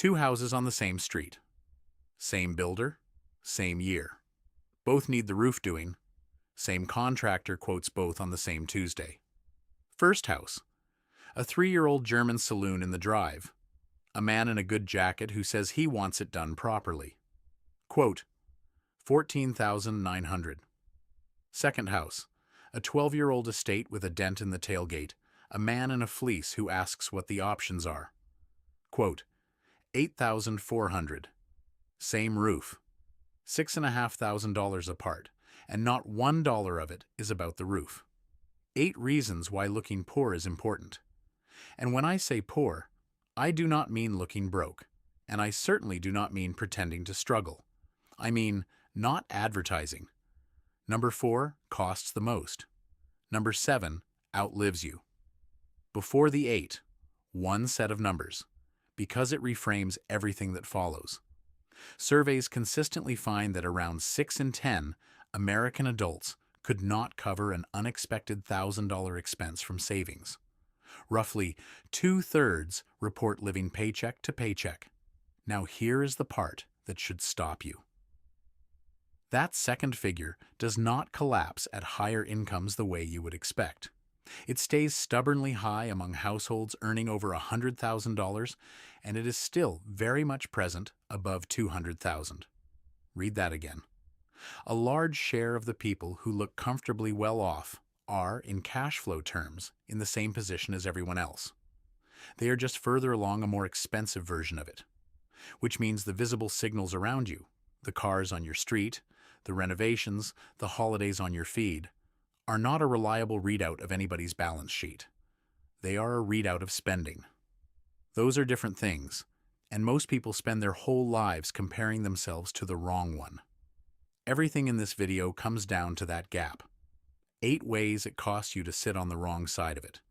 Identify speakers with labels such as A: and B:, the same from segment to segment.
A: Two houses on the same street. Same builder, same year. Both need the roof doing. Same contractor quotes both on the same Tuesday. First house. A 3-year-old German saloon in the drive. A man in a good jacket who says he wants it done properly. Quote, 14,900. Second house. A 12-year-old estate with a dent in the tailgate. A man in a fleece who asks what the options are. Quote, 8,400. Same roof. $6,500 apart, and not $1 of it is about the roof. 8 reasons why looking poor is important. And when I say poor, I do not mean looking broke, and I certainly do not mean pretending to struggle. I mean not advertising. Number 4 costs the most. Number 7 outlives you. Before the 8, one set of numbers, because it reframes everything that follows. Surveys consistently find that around 6 in 10 American adults could not cover an unexpected $1,000 expense from savings. Roughly 2/3 report living paycheck to paycheck. Now here is the part that should stop you. That second figure does not collapse at higher incomes the way you would expect. It stays stubbornly high among households earning over $100,000, and it is still very much present above $200,000. Read that again. A large share of the people who look comfortably well off are, in cash flow terms, in the same position as everyone else. They are just further along a more expensive version of it, which means the visible signals around you, the cars on your street, the renovations, the holidays on your feed, are not a reliable readout of anybody's balance sheet. They are a readout of spending. Those are different things, and most people spend their whole lives comparing themselves to the wrong one. Everything in this video comes down to that gap. 8 ways it costs you to sit on the wrong side of it.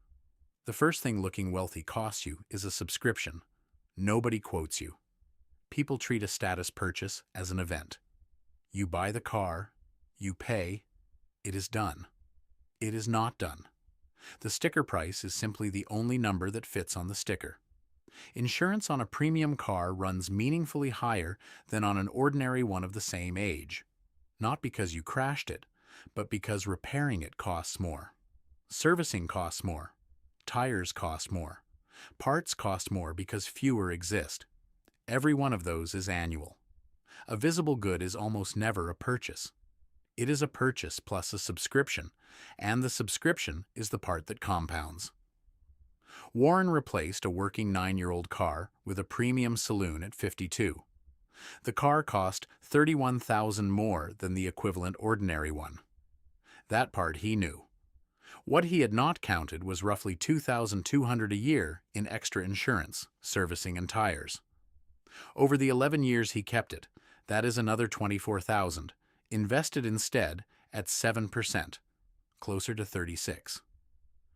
A: The first thing looking wealthy costs you is a subscription. Nobody quotes you. People treat a status purchase as an event. You buy the car, you pay, it is done. It is not done. The sticker price is simply the only number that fits on the sticker. Insurance on a premium car runs meaningfully higher than on an ordinary one of the same age. Not because you crashed it, but because repairing it costs more. Servicing costs more. Tires cost more. Parts cost more because fewer exist. Every one of those is annual. A visible good is almost never a purchase. It is a purchase plus a subscription, and the subscription is the part that compounds. Warren replaced a working 9-year-old car with a premium saloon at 52. The car cost $31,000 more than the equivalent ordinary one. That part he knew. What he had not counted was roughly $2,200 a year in extra insurance, servicing, and tires. Over the 11 years he kept it, that is another $24,000, invested instead at 7%, closer to 36.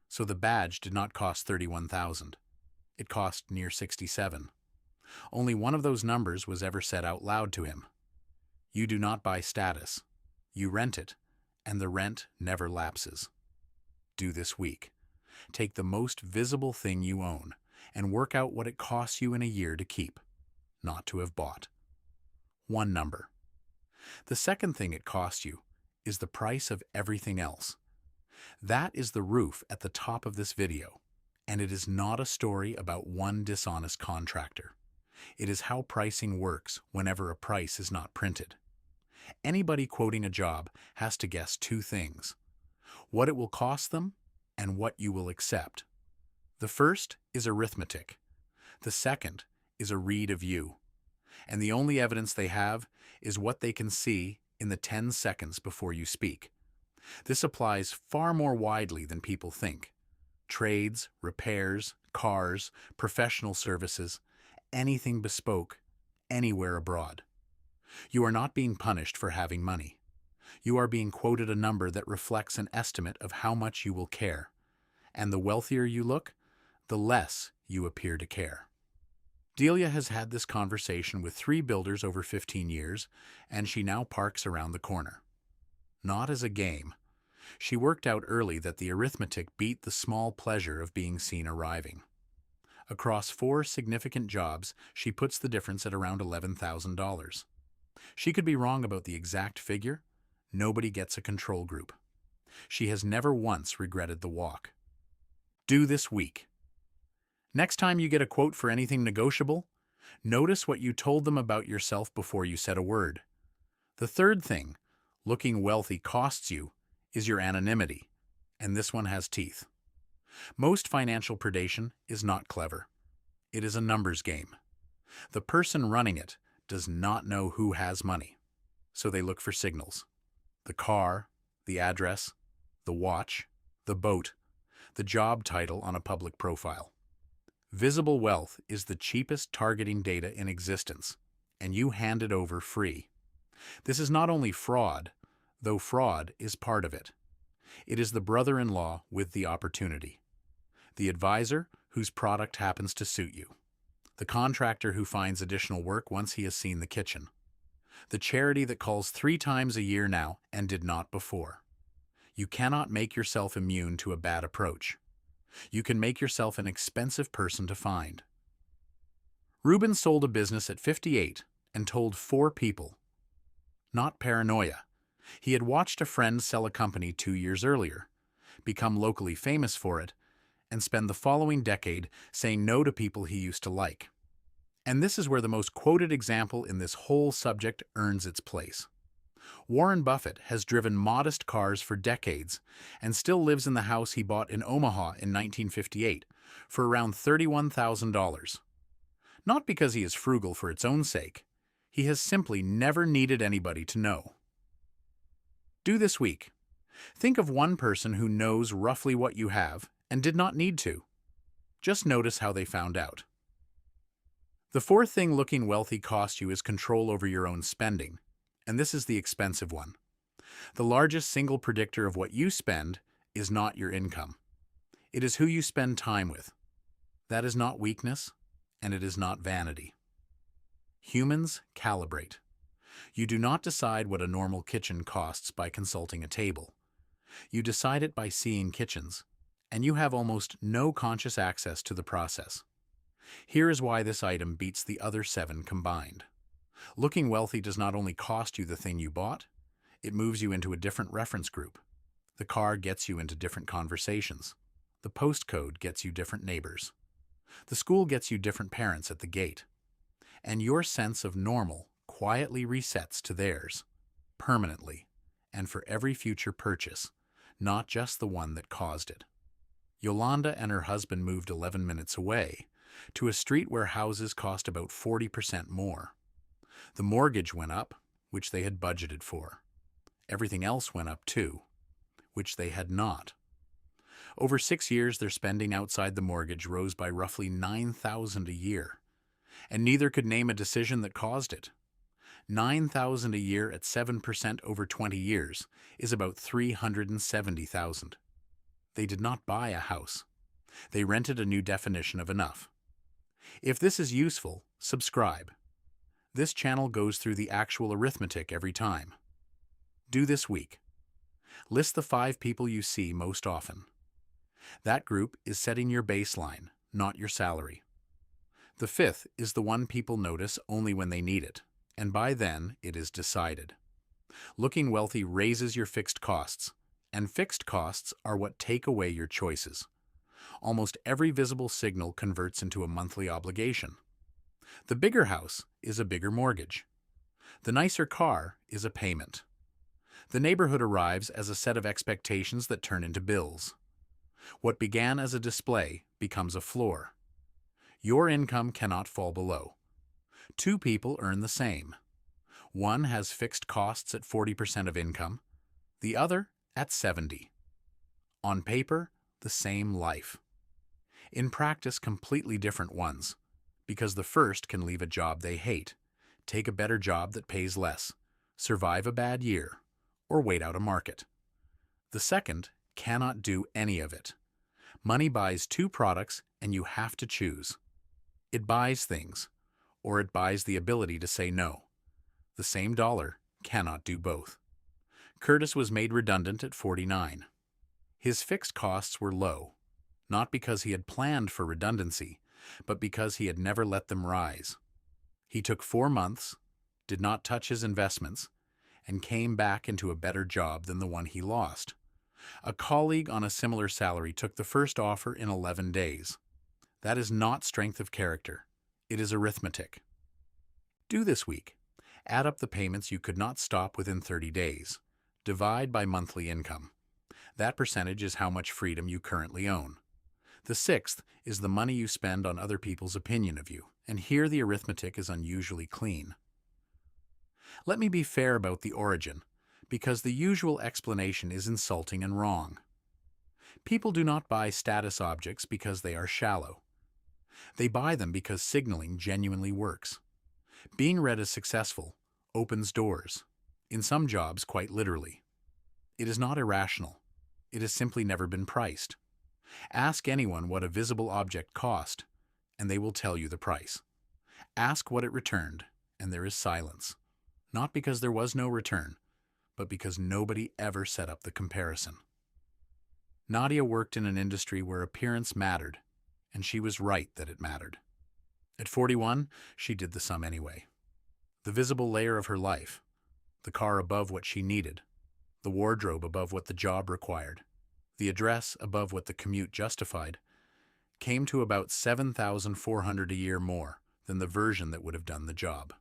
A: So the badge did not cost $31,000. It cost near 67. Only one of those numbers was ever said out loud to him. You do not buy status. You rent it, and the rent never lapses. Do this week. Take the most visible thing you own and work out what it costs you in a year to keep, not to have bought. One number. The second thing it costs you is the price of everything else. That is the roof at the top of this video, and it is not a story about one dishonest contractor. It is how pricing works whenever a price is not printed. Anybody quoting a job has to guess 2 things: what it will cost them and what you will accept. The first is arithmetic. The second is a read of you. And the only evidence they have is what they can see in the 10 seconds before you speak. This applies far more widely than people think. Trades, repairs, cars, professional services, anything bespoke, anywhere abroad. You are not being punished for having money. You are being quoted a number that reflects an estimate of how much you will care. And the wealthier you look, the less you appear to care. Delia has had this conversation with 3 builders over 15 years, and she now parks around the corner. Not as a game. She worked out early that the arithmetic beat the small pleasure of being seen arriving. Across 4 significant jobs, she puts the difference at around $11,000. She could be wrong about the exact figure. Nobody gets a control group. She has never once regretted the walk. Do this week. Next time you get a quote for anything negotiable, notice what you told them about yourself before you said a word. The third thing, looking wealthy costs you, is your anonymity, and this one has teeth. Most financial predation is not clever. It is a numbers game. The person running it does not know who has money, so they look for signals. The car, the address, the watch, the boat, the job title on a public profile. Visible wealth is the cheapest targeting data in existence, and you hand it over free. This is not only fraud, though fraud is part of it. It is the brother-in-law with the opportunity. The advisor whose product happens to suit you. The contractor who finds additional work once he has seen the kitchen. The charity that calls 3 times a year now and did not before. You cannot make yourself immune to a bad approach. You can make yourself an expensive person to find. Ruben sold a business at 58 and told 4 people. Not paranoia. He had watched a friend sell a company 2 years earlier, become locally famous for it, and spend the following decade saying no to people he used to like. And this is where the most quoted example in this whole subject earns its place. Warren Buffett has driven modest cars for decades and still lives in the house he bought in Omaha in 1958 for around $31,000. Not because he is frugal for its own sake. He has simply never needed anybody to know. Do this week. Think of one person who knows roughly what you have and did not need to. Just notice how they found out. The fourth thing looking wealthy costs you is control over your own spending, and this is the expensive one. The largest single predictor of what you spend is not your income. It is who you spend time with. That is not weakness, and it is not vanity. Humans calibrate. You do not decide what a normal kitchen costs by consulting a table. You decide it by seeing kitchens, and you have almost no conscious access to the process. Here is why this item beats the other 7 combined. Looking wealthy does not only cost you the thing you bought, it moves you into a different reference group. The car gets you into different conversations. The postcode gets you different neighbors. The school gets you different parents at the gate. And your sense of normal quietly resets to theirs, permanently, and for every future purchase, not just the one that caused it. Yolanda and her husband moved 11 minutes away, to a street where houses cost about 40% more. The mortgage went up, which they had budgeted for. Everything else went up too, which they had not. Over 6 years, their spending outside the mortgage rose by roughly $9,000 a year, and neither could name a decision that caused it. $9,000 a year at 7% over 20 years is about $370,000. They did not buy a house. They rented a new definition of enough. If this is useful, subscribe. This channel goes through the actual arithmetic every time. Do this week. List the 5 people you see most often. That group is setting your baseline, not your salary. The 5th is the one people notice only when they need it, and by then it is decided. Looking wealthy raises your fixed costs, and fixed costs are what take away your choices. Almost every visible signal converts into a monthly obligation. The bigger house is a bigger mortgage. The nicer car is a payment. The neighborhood arrives as a set of expectations that turn into bills. What began as a display becomes a floor. Your income cannot fall below. 2 people earn the same. One has fixed costs at 40% of income, the other at 70%. On paper, the same life. In practice, completely different ones, because the first can leave a job they hate, take a better job that pays less, survive a bad year, or wait out a market. The second cannot do any of it. Money buys 2 products and you have to choose. It buys things, or it buys the ability to say no. The same dollar cannot do both. Curtis was made redundant at 49. His fixed costs were low, not because he had planned for redundancy, but because he had never let them rise. He took 4 months, did not touch his investments, and came back into a better job than the one he lost. A colleague on a similar salary took the first offer in 11 days. That is not strength of character. It is arithmetic. Do this week. Add up the payments you could not stop within 30 days. Divide by monthly income. That percentage is how much freedom you currently own. The sixth is the money you spend on other people's opinion of you, and here the arithmetic is unusually clean. Let me be fair about the origin, because the usual explanation is insulting and wrong. People do not buy status objects because they are shallow. They buy them because signaling genuinely works. Being read as successful opens doors, in some jobs quite literally. It is not irrational. It has simply never been priced. Ask anyone what a visible object cost, and they will tell you the price. Ask what it returned, and there is silence. Not because there was no return, but because nobody ever set up the comparison. Nadia worked in an industry where appearance mattered, and she was right that it mattered. At 41, she did the sum anyway. The visible layer of her life, the car above what she needed, the wardrobe above what the job required, the address above what the commute justified, came to about $7,400 a year more than the version that would have done the job.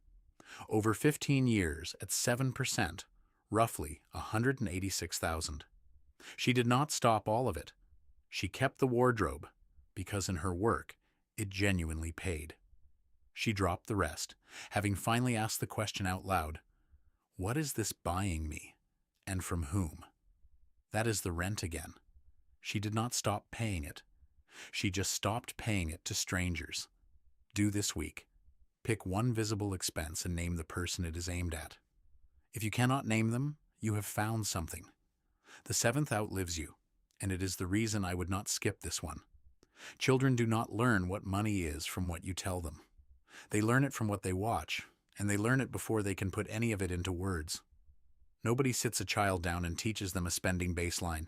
A: Over 15 years, at 7%, roughly $186,000. She did not stop all of it. She kept the wardrobe, because in her work, it genuinely paid. She dropped the rest, having finally asked the question out loud, "What is this buying me, and from whom?" That is the rent again. She did not stop paying it. She just stopped paying it to strangers. Do this week. Pick one visible expense and name the person it is aimed at. If you cannot name them, you have found something. The seventh outlives you, and it is the reason I would not skip this one. Children do not learn what money is from what you tell them. They learn it from what they watch, and they learn it before they can put any of it into words. Nobody sits a child down and teaches them a spending baseline.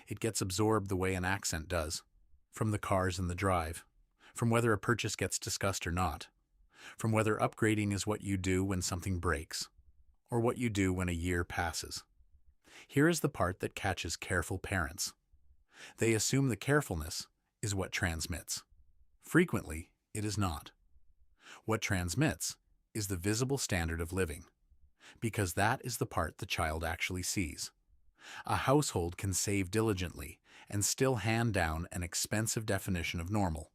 A: It gets absorbed the way an accent does, from the cars in the drive, from whether a purchase gets discussed or not, from whether upgrading is what you do when something breaks, or what you do when a year passes. Here is the part that catches careful parents. They assume the carefulness is what transmits. Frequently, it is not. What transmits is the visible standard of living, because that is the part the child actually sees. A household can save diligently and still hand down an expensive definition of normal.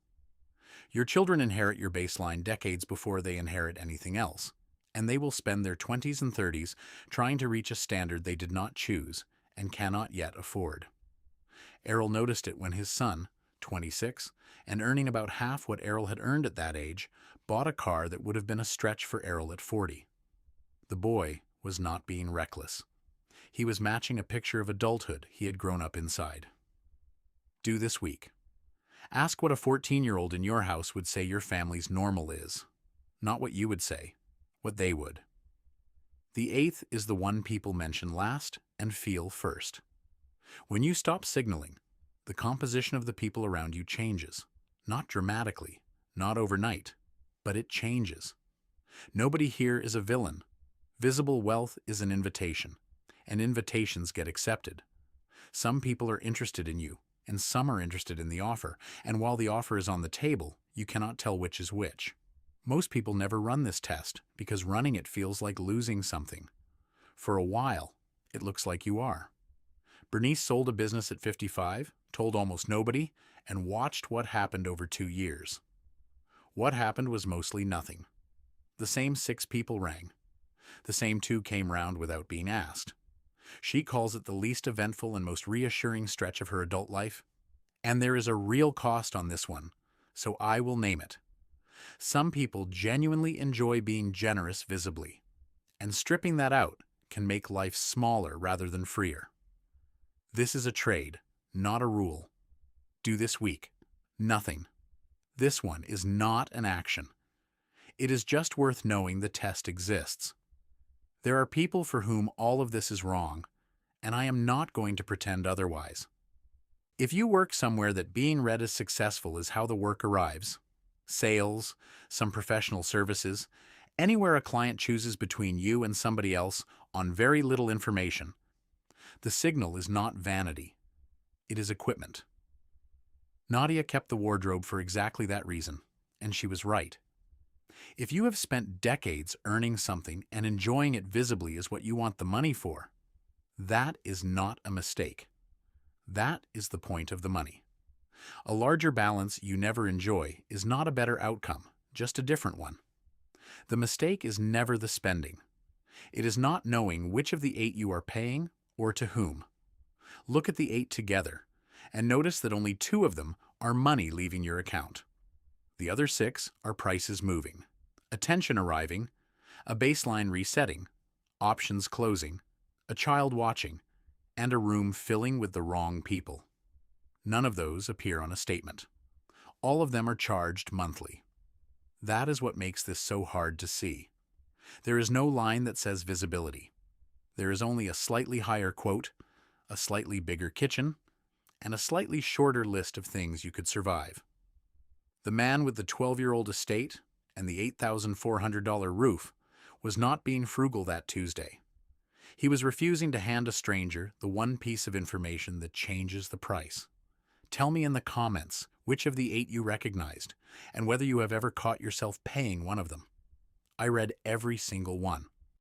A: Your children inherit your baseline decades before they inherit anything else, and they will spend their 20s and 30s trying to reach a standard they did not choose and cannot yet afford. Errol noticed it when his son, 26, and earning about half what Errol had earned at that age, bought a car that would have been a stretch for Errol at 40. The boy was not being reckless. He was matching a picture of adulthood he had grown up inside. Do this week. Ask what a 14-year-old in your house would say your family's normal is. Not what you would say, what they would. The eighth is the one people mention last and feel first. When you stop signaling, the composition of the people around you changes. Not dramatically, not overnight, but it changes. Nobody here is a villain. Visible wealth is an invitation, and invitations get accepted. Some people are interested in you, and some are interested in the offer, and while the offer is on the table, you cannot tell which is which. Most people never run this test because running it feels like losing something. For a while, it looks like you are. Bernice sold a business at 55, told almost nobody, and watched what happened over 2 years. What happened was mostly nothing. The same 6 people rang. The same 2 came round without being asked. She calls it the least eventful and most reassuring stretch of her adult life. And there is a real cost on this one, so I will name it. Some people genuinely enjoy being generous visibly, and stripping that out can make life smaller rather than freer. This is a trade, not a rule. Do this week. Nothing. This one is not an action. It is just worth knowing the test exists. There are people for whom all of this is wrong, and I am not going to pretend otherwise. If you work somewhere that being read as successful is how the work arrives, sales, some professional services, anywhere a client chooses between you and somebody else on very little information. The signal is not vanity. It is equipment. Nadia kept the wardrobe for exactly that reason, and she was right. If you have spent decades earning something and enjoying it visibly is what you want the money for, that is not a mistake. That is the point of the money. A larger balance you never enjoy is not a better outcome, just a different one. The mistake is never the spending. It is not knowing which of the 8 you are paying or to whom. Look at the 8 together and notice that only 2 of them are money leaving your account. The other 6 are prices moving, attention arriving, a baseline resetting, options closing, a child watching, and a room filling with the wrong people. None of those appear on a statement. All of them are charged monthly. That is what makes this so hard to see. There is no line that says visibility. There is only a slightly higher quote, a slightly bigger kitchen, and a slightly shorter list of things you could survive. The man with the 12-year-old estate and the $8,400 roof was not being frugal that Tuesday. He was refusing to hand a stranger the one piece of information that changes the price. Tell me in the comments which of the 8 you recognized and whether you have ever caught yourself paying one of them. I read every single one.